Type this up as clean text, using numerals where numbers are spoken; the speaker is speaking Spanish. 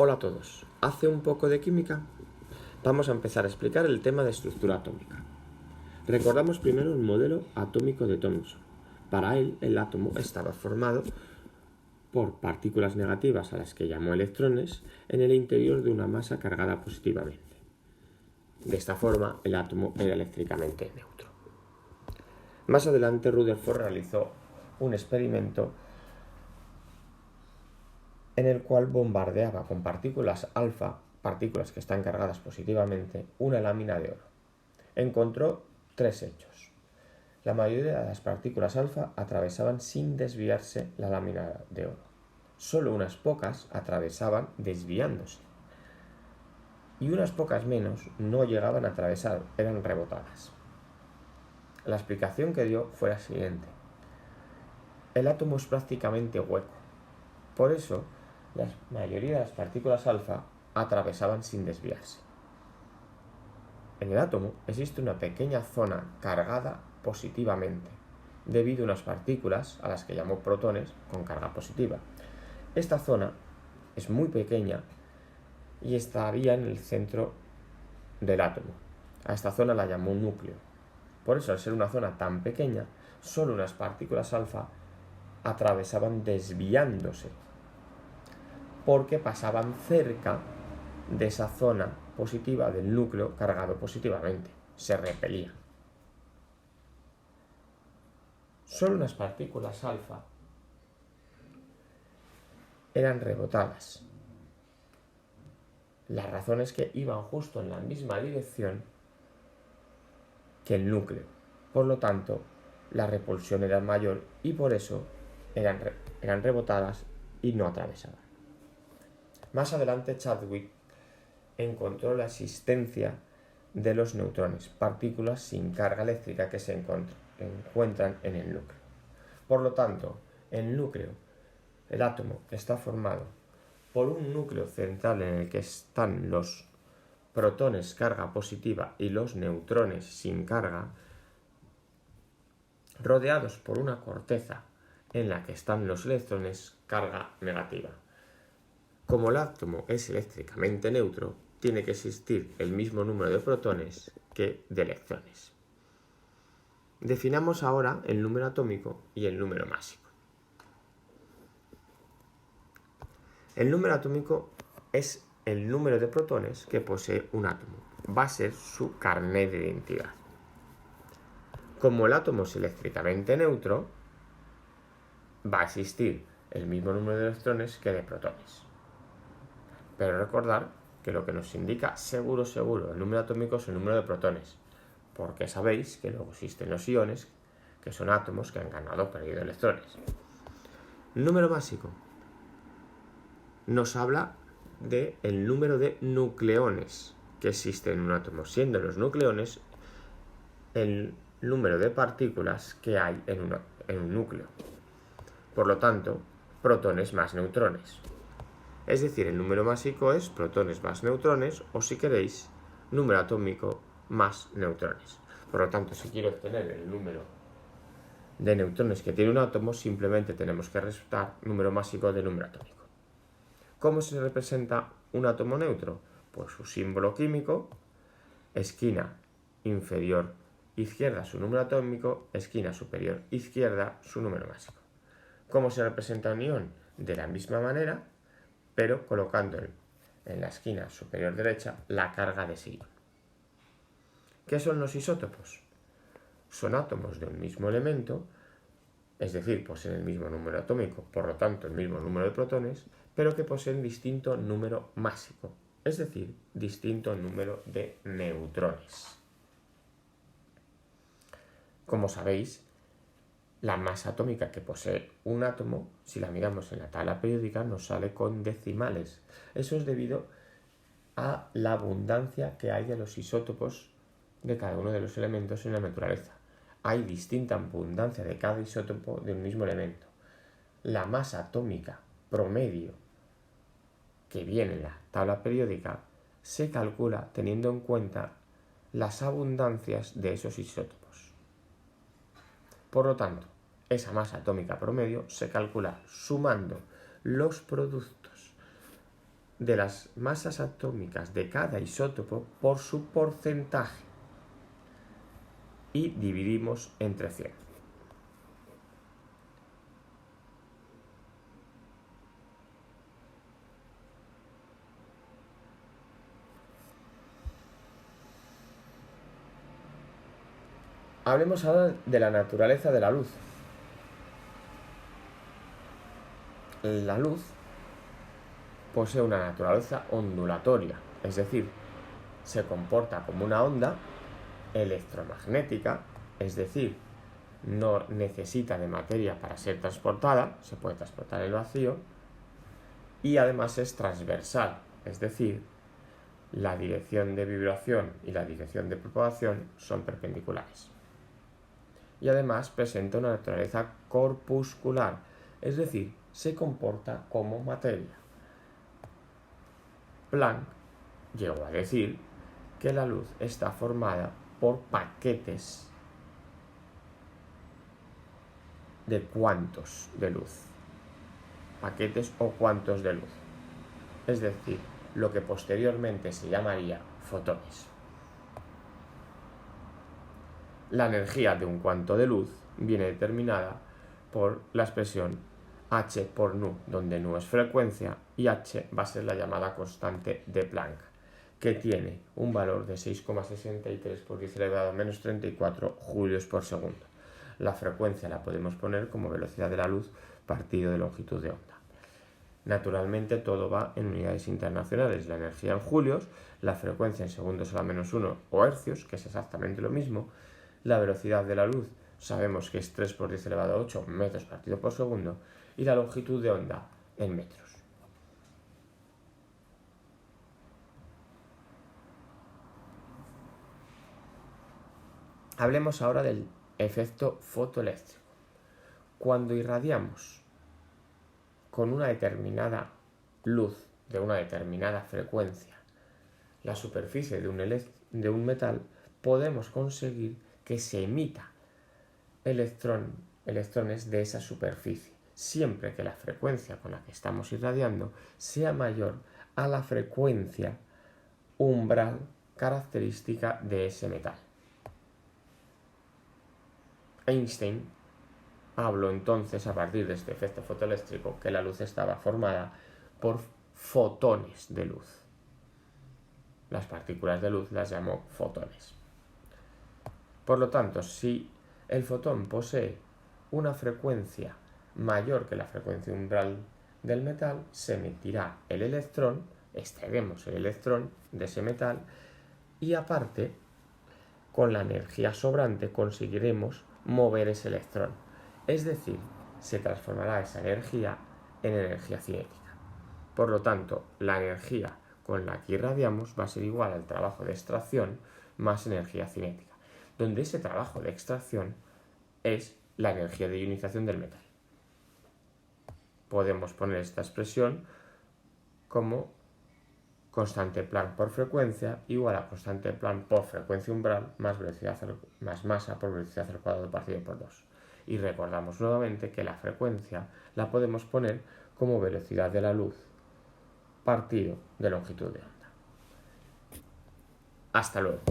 Hola a todos. ¿Hace un poco de química? Vamos a empezar a explicar el tema de estructura atómica. Recordamos primero el modelo atómico de Thomson. Para él, el átomo estaba formado por partículas negativas a las que llamó electrones en el interior de una masa cargada positivamente. De esta forma, el átomo era eléctricamente neutro. Más adelante, Rutherford realizó un experimento en el cual bombardeaba con partículas alfa, partículas que están cargadas positivamente, una lámina de oro. Encontró tres hechos. La mayoría de las partículas alfa atravesaban sin desviarse la lámina de oro. Solo unas pocas atravesaban desviándose. Y unas pocas menos no llegaban a atravesar, eran rebotadas. La explicación que dio fue la siguiente. El átomo es prácticamente hueco. Por eso, la mayoría de las partículas alfa atravesaban sin desviarse. En el átomo existe una pequeña zona cargada positivamente, debido a unas partículas, a las que llamó protones, con carga positiva. Esta zona es muy pequeña y estaría en el centro del átomo. A esta zona la llamó núcleo. Por eso, al ser una zona tan pequeña, solo unas partículas alfa atravesaban desviándose, porque pasaban cerca de esa zona positiva del núcleo cargado positivamente. Se repelían. Solo unas partículas alfa eran rebotadas. La razón es que iban justo en la misma dirección que el núcleo. Por lo tanto, la repulsión era mayor y por eso eran rebotadas y no atravesaban. Más adelante, Chadwick encontró la existencia de los neutrones, partículas sin carga eléctrica que se encuentran en el núcleo. Por lo tanto, el núcleo, el átomo, está formado por un núcleo central en el que están los protones carga positiva y los neutrones sin carga, rodeados por una corteza en la que están los electrones carga negativa. Como el átomo es eléctricamente neutro, tiene que existir el mismo número de protones que de electrones. Definamos ahora el número atómico y el número másico. El número atómico es el número de protones que posee un átomo. Va a ser su carnet de identidad. Como el átomo es eléctricamente neutro, va a existir el mismo número de electrones que de protones. Pero recordar que lo que nos indica seguro el número atómico es el número de protones, porque sabéis que luego existen los iones, que son átomos que han ganado o perdido electrones. El número másico nos habla del número de nucleones que existen en un átomo, siendo los nucleones el número de partículas que hay en un núcleo. Por lo tanto, protones más neutrones. Es decir, el número másico es protones más neutrones, o si queréis, número atómico más neutrones. Por lo tanto, si quiero obtener el número de neutrones que tiene un átomo, simplemente tenemos que restar número másico de número atómico. ¿Cómo se representa un átomo neutro? Pues su símbolo químico, esquina inferior izquierda su número atómico, esquina superior izquierda su número másico. ¿Cómo se representa un ion? De la misma manera, pero colocando en la esquina superior derecha la carga de ese ion. ¿Qué son los isótopos? Son átomos de un mismo elemento, es decir, poseen el mismo número atómico, por lo tanto el mismo número de protones, pero que poseen distinto número másico, es decir, distinto número de neutrones. Como sabéis, la masa atómica que posee un átomo, si la miramos en la tabla periódica, nos sale con decimales. Eso es debido a la abundancia que hay de los isótopos de cada uno de los elementos en la naturaleza. Hay distinta abundancia de cada isótopo de un mismo elemento. La masa atómica promedio que viene en la tabla periódica se calcula teniendo en cuenta las abundancias de esos isótopos. Por lo tanto, esa masa atómica promedio se calcula sumando los productos de las masas atómicas de cada isótopo por su porcentaje y dividimos entre 100. Hablemos ahora de la naturaleza de la luz. La luz posee una naturaleza ondulatoria, es decir, se comporta como una onda electromagnética, es decir, no necesita de materia para ser transportada, se puede transportar en el vacío, y además es transversal, es decir, la dirección de vibración y la dirección de propagación son perpendiculares. Y además presenta una naturaleza corpuscular, es decir, se comporta como materia. Planck llegó a decir que la luz está formada por paquetes de cuantos de luz. Paquetes o cuantos de luz. Es decir, lo que posteriormente se llamaría fotones. La energía de un cuanto de luz viene determinada por la expresión h por nu, donde nu es frecuencia y h va a ser la llamada constante de Planck, que tiene un valor de 6,63 por 10 elevado a menos 34 julios por segundo. La frecuencia la podemos poner como velocidad de la luz partido de longitud de onda. Naturalmente todo va en unidades internacionales, la energía en julios, la frecuencia en segundos a la menos 1 o hercios, que es exactamente lo mismo, la velocidad de la luz sabemos que es 3 por 10 elevado a 8 metros partido por segundo, y la longitud de onda en metros. Hablemos ahora del efecto fotoeléctrico. Cuando irradiamos con una determinada luz de una determinada frecuencia la superficie de un metal, podemos conseguir que se emita electrones de esa superficie, siempre que la frecuencia con la que estamos irradiando sea mayor a la frecuencia umbral característica de ese metal. Einstein habló entonces, a partir de este efecto fotoeléctrico, que la luz estaba formada por fotones de luz. Las partículas de luz las llamó fotones. Por lo tanto, si el fotón posee una frecuencia mayor que la frecuencia umbral del metal, se emitirá el electrón, extraeremos el electrón de ese metal y aparte, con la energía sobrante conseguiremos mover ese electrón. Es decir, se transformará esa energía en energía cinética. Por lo tanto, la energía con la que irradiamos va a ser igual al trabajo de extracción más energía cinética, donde ese trabajo de extracción es la energía de ionización del metal. Podemos poner esta expresión como constante Planck por frecuencia igual a constante Planck por frecuencia umbral más masa por velocidad al cuadrado partido por 2. Y recordamos nuevamente que la frecuencia la podemos poner como velocidad de la luz partido de longitud de onda. Hasta luego.